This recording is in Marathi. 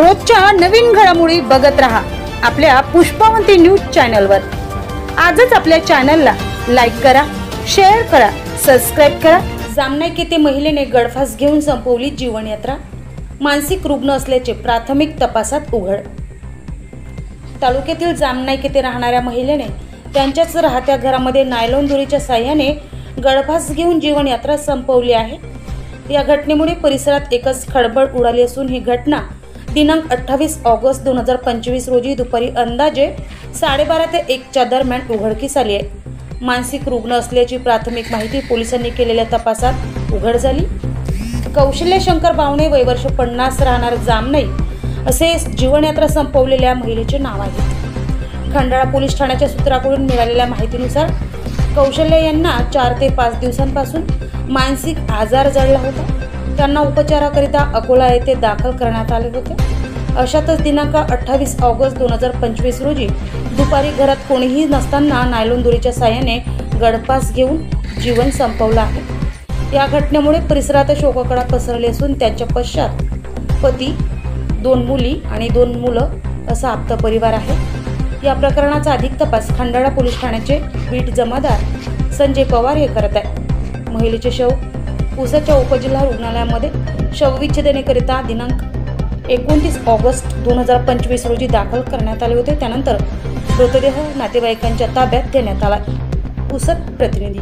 रोजच्या नवीन घडामोडी बघत रहा आपल्या पुष्पावंती न्यूज चॅनलवर। आजच आपल्या चॅनलला लाईक करा, शेअर करा, सबस्क्राइब करा। जामनाईक येथे महिलेने गळफास घेऊन संपवली जीवनयात्रा, मानसिक रुग्ण असल्याचे प्राथमिक तपासात उघड। तालुक्यातील जामनाईक येथे राहणाऱ्या महिलेने त्यांच्याच राहत्या घरामध्ये नायलॉन दोरीच्या साहाय्याने गळफास घेऊन जीवनयात्रा संपवली आहे। या घटनेमुळे परिसरात एकच खळबळ उडाली असून ही घटना दिनांक 28 ऑगस्ट 2025 रोजी दुपारी अंदाजे 12:30 ते 1 च्या दरम्यान उघडकीस आली आहे। मानसिक रुग्ण असल्याची प्राथमिक माहिती पोलिसांनी केलेल्या तपासात उघड झाली। कौशल्य शंकर बावणे, वय वर्ष 50, राहणार जामनाईक असे जीवनयात्रा संपवलेल्या महिलेचे नाव आहे। खंडाळा पोलीस ठाण्याच्या सूत्राकडून मिळालेल्या माहितीनुसार कौशल्य यांना 4 ते 5 दिवसांपासून मानसिक आजार जडला होता। त्यांना उपचाराकरिता अकोला येथे दाखल करण्यात आले होते। अशातच दिनांक 28 ऑगस्ट 2025 रोजी दुपारी घरात कोणीही नसताना नायलॉन दोरीच्या साहाय्याने गळफास घेऊन जीवन संपवलं आहे। या घटनेमुळे परिसरात शोककळा पसरली असून त्यांच्या पश्चात पती, 2 मुली आणि 2 मुलं असा आप्त परिवार आहे। या प्रकरणाचा अधिक तपास खंडाळा पोलीस ठाण्याचे बीट जमादार संजय पवार हे करत आहेत। महिलेचे शव पुसदच्या उपजिल्हा रुग्णालयामध्ये शवविच्छेदनाकरिता दिनांक 29 ऑगस्ट 2025 रोजी दाखल करण्यात आले होते। त्यानंतर मृतदेह नातेवाईकांच्या ताब्यात देण्यात आला। पुसद प्रतिनिधी।